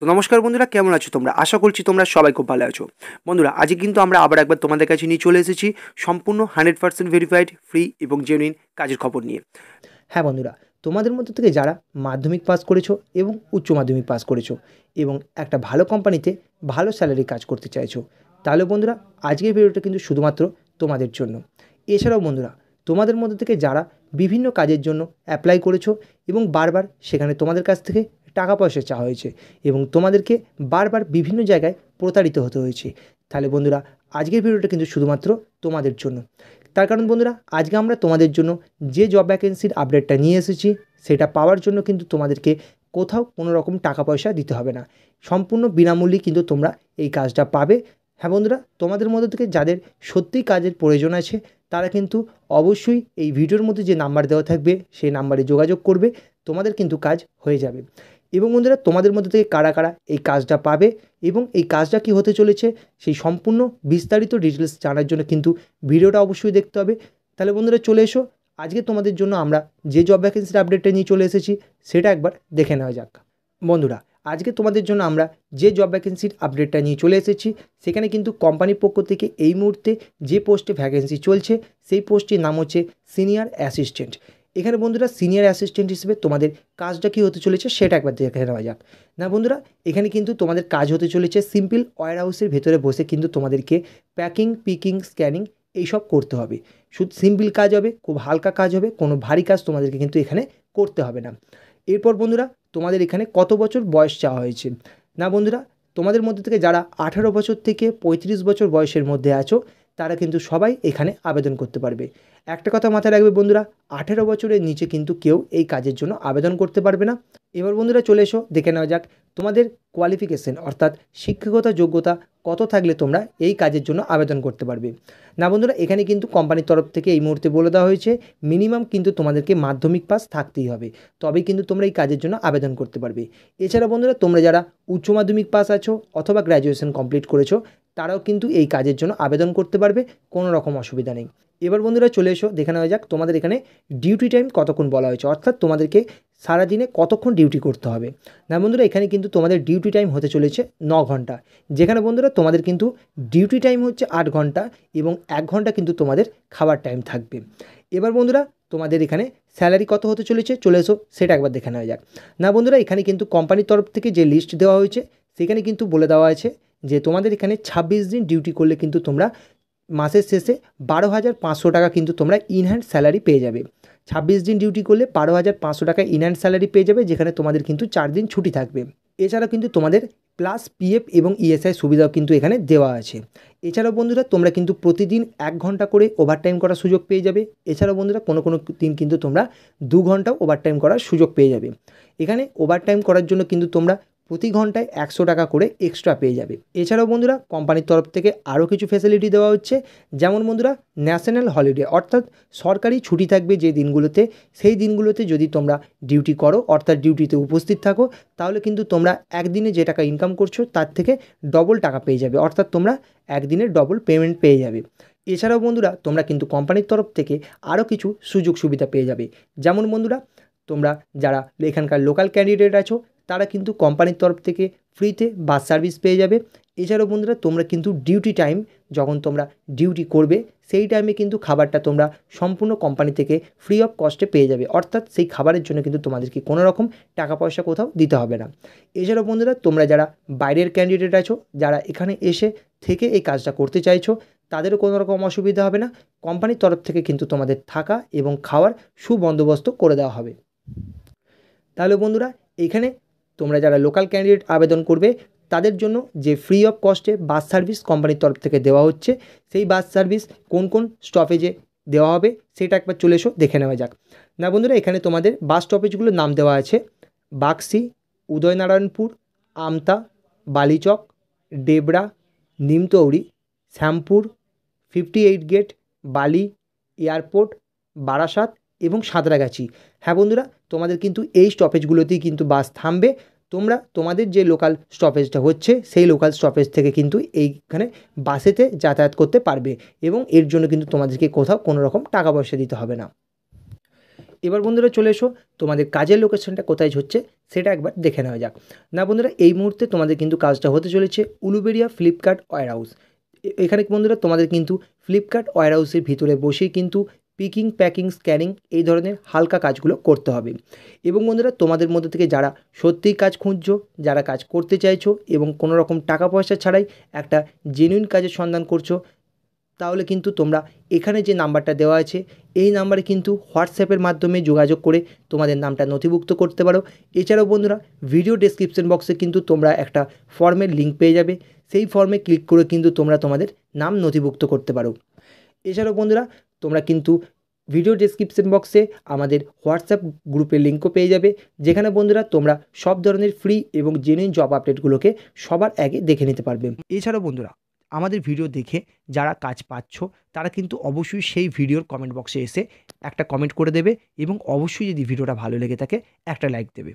তো নমস্কার বন্ধুরা, কেমন আছো তোমরা? আশা করছি তোমরা সবাই খুব ভালো আছো। বন্ধুরা, আজকে কিন্তু আমরা আবার একবার তোমাদের কাছে নিয়ে চলে এসেছি সম্পূর্ণ 100% ভেরিফাইড, ফ্রি এবং জেনুইন কাজের খবর নিয়ে। হ্যাঁ বন্ধুরা, তোমাদের মধ্যে থেকে যারা মাধ্যমিক পাস করেছো এবং উচ্চ মাধ্যমিক পাস করেছো এবং একটা ভালো কোম্পানিতে ভালো স্যালারি কাজ করতে চাইছো, তাহলে বন্ধুরা আজকের ভিডিওটা কিন্তু শুধুমাত্র তোমাদের জন্য। এছাড়াও বন্ধুরা, তোমাদের মধ্যে থেকে যারা বিভিন্ন কাজের জন্য অ্যাপ্লাই করেছো এবং বারবার সেখানে তোমাদের কাছ থেকে টাকা পয়সা চাওয়া হয়েছে এবং তোমাদেরকে বারবার বিভিন্ন জায়গায় প্রতারিত হতে হয়েছে, তাহলে বন্ধুরা আজকের ভিডিওটা কিন্তু শুধুমাত্র তোমাদের জন্য। তার কারণ বন্ধুরা, আজকে আমরা তোমাদের জন্য যে জব ভ্যাকেন্সির আপডেটটা নিয়ে এসেছি সেটা পাওয়ার জন্য কিন্তু তোমাদেরকে কোথাও কোনো রকম টাকা পয়সা দিতে হবে না, সম্পূর্ণ বিনামূল্যে কিন্তু তোমরা এই কাজটা পাবে। হ্যাঁ বন্ধুরা, তোমাদের মধ্যে থেকে যাদের সত্যিই কাজের প্রয়োজন আছে তারা কিন্তু অবশ্যই এই ভিডিওর মধ্যে যে নাম্বার দেওয়া থাকবে সেই নাম্বারে যোগাযোগ করবে, তোমাদের কিন্তু কাজ হয়ে যাবে। এবং বন্ধুরা, তোমাদের মধ্যে থেকে কারা কারা এই কাজটা পাবে এবং এই কাজটা কী হতে চলেছে সেই সম্পূর্ণ বিস্তারিত ডিটেলস জানার জন্য কিন্তু ভিডিওটা অবশ্যই দেখতে হবে। তাহলে বন্ধুরা চলে এসো, আজকে তোমাদের জন্য আমরা যে জব ভ্যাকেন্সির আপডেটটা নিয়ে চলে এসেছি সেটা একবার দেখে নেওয়া যাক। বন্ধুরা, আজকে তোমাদের জন্য আমরা যে জব ভ্যাকেন্সির আপডেটটা নিয়ে চলে এসেছি সেখানে কিন্তু কোম্পানির পক্ষ থেকে এই মুহূর্তে যে পোস্টে ভ্যাকেন্সি চলছে সেই পোস্টটির নাম হচ্ছে সিনিয়র অ্যাসিস্ট্যান্ট। এখানে বন্ধুরা সিনিয়র অ্যাসিস্ট্যান্ট হিসেবে তোমাদের কাজটা কী হতে চলেছে সেটা একবার দেখে নেওয়া যাক। না বন্ধুরা, এখানে কিন্তু তোমাদের কাজ হতে চলেছে সিম্পল ওয়্যার হাউসের ভেতরে বসে কিন্তু তোমাদেরকে প্যাকিং, পিকিং, স্ক্যানিং এইসব করতে হবে। শুধু সিম্পল কাজ হবে, খুব হালকা কাজ হবে, কোনো ভারী কাজ তোমাদেরকে কিন্তু এখানে করতে হবে না। এরপর বন্ধুরা, তোমাদের এখানে কত বছর বয়স চাওয়া হয়েছে? না বন্ধুরা, তোমাদের মধ্যে থেকে যারা 18 বছর থেকে 35 বছর বয়সের মধ্যে আছো তারা কিন্তু সবাই এখানে আবেদন করতে পারবে। একটা কথা মাথায় রাখবে বন্ধুরা, 18 বছরের নিচে কিন্তু কেউ এই কাজের জন্য আবেদন করতে পারবে না। এবার বন্ধুরা চলে এসো, দেখে নেওয়া যাক তোমাদের কোয়ালিফিকেশন অর্থাৎ শিক্ষাগত যোগ্যতা কত থাকলে তোমরা এই কাজের জন্য আবেদন করতে পারবে। না বন্ধুরা, এখানে কিন্তু কোম্পানির তরফ থেকে এই মুহূর্তে বলে দেওয়া হয়েছে মিনিমাম কিন্তু তোমাদেরকে মাধ্যমিক পাস থাকতেই হবে, তবেই কিন্তু তোমরা এই কাজের জন্য আবেদন করতে পারবে। এছাড়া বন্ধুরা, তোমরা যারা উচ্চ মাধ্যমিক পাস আছো অথবা গ্র্যাজুয়েশন কমপ্লিট করেছো তারাও কিন্তু এই কাজের জন্য আবেদন করতে পারবে, কোনো রকম অসুবিধা নেই। এবার বন্ধুরা চলে এসো, দেখে নেওয়া যাক তোমাদের এখানে ডিউটি টাইম কতক্ষণ বলা হয়েছে, অর্থাৎ তোমাদেরকে সারাদিনে কতক্ষণ ডিউটি করতে হবে। না বন্ধুরা, এখানে কিন্তু তোমাদের ডিউটি টাইম হতে চলেছে 9 ঘন্টা, যেখানে বন্ধুরা তোমাদের কিন্তু ডিউটি টাইম হচ্ছে 8 ঘন্টা এবং 1 ঘন্টা কিন্তু তোমাদের খাবার টাইম থাকবে। এবার বন্ধুরা, তোমাদের এখানে স্যালারি কত হতে চলেছে চলে এসো সেটা একবার দেখে নেওয়া যাক। না বন্ধুরা, এখানে কিন্তু কোম্পানির তরফ থেকে যে লিস্ট দেওয়া হয়েছে সেখানে কিন্তু বলে দেওয়া আছে যে তোমাদের এখানে 26 দিন ডিউটি করলে কিন্তু তোমরা মাসের শেষে 12,500 টাকা কিন্তু তোমরা ইনহ্যান্ড স্যালারি পেয়ে যাবে। 26 দিন ডিউটি করলে 12,500 টাকা ইনহ্যান্ড স্যালারি পেয়ে যাবে, যেখানে তোমাদের কিন্তু 4 দিন ছুটি থাকবে। এছাড়াও কিন্তু তোমাদের প্লাস পিএফ এবং ইএসআই সুবিধাও কিন্তু এখানে দেওয়া আছে। এছাড়াও বন্ধুরা, তোমরা কিন্তু প্রতিদিন 1 ঘন্টা করে ওভারটাইম করার সুযোগ পেয়ে যাবে। এছাড়াও বন্ধুরা, কোনো কোনো দিন কিন্তু তোমরা 2 ঘন্টাও ওভারটাইম করার সুযোগ পেয়ে যাবে। এখানে ওভারটাইম করার জন্য কিন্তু তোমরা প্রতি ঘন্টায় 100 টাকা করে এক্সট্রা পেয়ে যাবে। এছাড়াও বন্ধুরা, কোম্পানির তরফ থেকে আরও কিছু ফ্যাসিলিটি দেওয়া হচ্ছে, যেমন বন্ধুরা ন্যাশনাল হলিডে অর্থাৎ সরকারি ছুটি থাকবে যে দিনগুলোতে, সেই দিনগুলোতে যদি তোমরা ডিউটি করো অর্থাৎ ডিউটিতে উপস্থিত থাকো তাহলে কিন্তু তোমরা একদিনে যে টাকা ইনকাম করছো তার থেকে ডবল টাকা পেয়ে যাবে, অর্থাৎ তোমরা একদিনের ডবল পেমেন্ট পেয়ে যাবে। এছাড়াও বন্ধুরা, তোমরা কিন্তু কোম্পানির তরফ থেকে আরও কিছু সুযোগ সুবিধা পেয়ে যাবে, যেমন বন্ধুরা তোমরা যারা এখানকার লোকাল ক্যান্ডিডেট আছো তারা কিন্তু কোম্পানির তরফ থেকে ফ্রিতে বাস সার্ভিস পেয়ে যাবে। এছাড়াও বন্ধুরা, তোমরা কিন্তু ডিউটি টাইম যখন তোমরা ডিউটি করবে সেই টাইমে কিন্তু খাবারটা তোমরা সম্পূর্ণ কোম্পানি থেকে ফ্রি অফ কস্টে পেয়ে যাবে, অর্থাৎ সেই খাবারের জন্য কিন্তু তোমাদেরকে কোনো রকম টাকা পয়সা কোথাও দিতে হবে না। এছাড়াও বন্ধুরা, তোমরা যারা বাইরের ক্যান্ডিডেট আছো, যারা এখানে এসে থেকে এই কাজটা করতে চাইছো তাদেরও কোনো রকম অসুবিধা হবে না, কোম্পানির তরফ থেকে কিন্তু তোমাদের থাকা এবং খাওয়ার সুবন্দোবস্ত করে দেওয়া হবে। তাহলে বন্ধুরা, এখানে তোমরা যারা লোকাল ক্যান্ডিডেট আবেদন করবে তাদের জন্য যে ফ্রি অফ কস্টে বাস সার্ভিস কোম্পানির তরফ থেকে দেওয়া হচ্ছে, সেই বাস সার্ভিস কোন কোন স্টপেজে দেওয়া হবে সেটা একবার চলে এসো দেখে নেওয়া যাক। না বন্ধুরা, এখানে তোমাদের বাস স্টপেজগুলোর নাম দেওয়া আছে বাক্সি, উদয়নারায়ণপুর, আমতা, বালিচক, ডেবরা, নিমতৌড়ি, শ্যামপুর, 58 গেট, বালি, এয়ারপোর্ট, বারাসাত এবং সাঁতরাগাছি। হ্যাঁ বন্ধুরা, তোমাদের কিন্তু এই স্টপেজগুলোতেই কিন্তু বাস থামবে। তোমরা তোমাদের যে লোকাল স্টপেজটা হচ্ছে সেই লোকাল স্টপেজ থেকে কিন্তু এইখানে বাসেতে যাতায়াত করতে পারবে এবং এর জন্য কিন্তু তোমাদেরকে কোথাও কোনো রকম টাকা পয়সা দিতে হবে না। এবার বন্ধুরা চলে এসো তোমাদের কাজের লোকেশনটা কোথায় হচ্ছে সেটা একবার দেখে নেওয়া যাক। না বন্ধুরা, এই মুহূর্তে তোমাদের কিন্তু কাজটা হতে চলেছে উলুবেড়িয়া ফ্লিপকার্ট ওয়্যার হাউস। এখানে বন্ধুরা তোমাদের কিন্তু ফ্লিপকার্ট ওয়্যার হাউসের ভিতরে বসেই কিন্তু পিকিং, প্যাকিং, স্ক্যানিং এই ধরনের হালকা কাজগুলো করতে হবে। এবং বন্ধুরা, তোমাদের মধ্যে থেকে যারা সত্যিই কাজ খুঁজছো, যারা কাজ করতে চাইছো এবং কোনো রকম টাকা পয়সা ছাড়াই একটা জেনুইন কাজের সন্ধান করছো, তাহলে কিন্তু তোমরা এখানে যে নাম্বারটা দেওয়া আছে এই নাম্বারে কিন্তু হোয়াটসঅ্যাপের মাধ্যমে যোগাযোগ করে তোমাদের নামটা নথিভুক্ত করতে পারো। এছাড়াও বন্ধুরা, ভিডিও ডেসক্রিপশন বক্সে কিন্তু তোমরা একটা ফর্মের লিঙ্ক পেয়ে যাবে, সেই ফর্মে ক্লিক করে কিন্তু তোমরা তোমাদের নাম নথিভুক্ত করতে পারো। এছাড়াও বন্ধুরা, তোমরা কিন্তু ভিডিও ডেসক্রিপশন বক্সে আমাদের হোয়াটসঅ্যাপ গ্রুপের লিঙ্কও পেয়ে যাবে, যেখানে বন্ধুরা তোমরা সব ধরনের ফ্রি এবং জেনুইন জব আপডেটগুলোকে সবার আগে দেখে নিতে পারবে। এছাড়াও বন্ধুরা, আমাদের ভিডিও দেখে যারা কাজ পাচ্ছ তারা কিন্তু অবশ্যই সেই ভিডিওর কমেন্ট বক্সে এসে একটা কমেন্ট করে দেবে এবং অবশ্যই যদি ভিডিওটা ভালো লেগে থাকে একটা লাইক দেবে।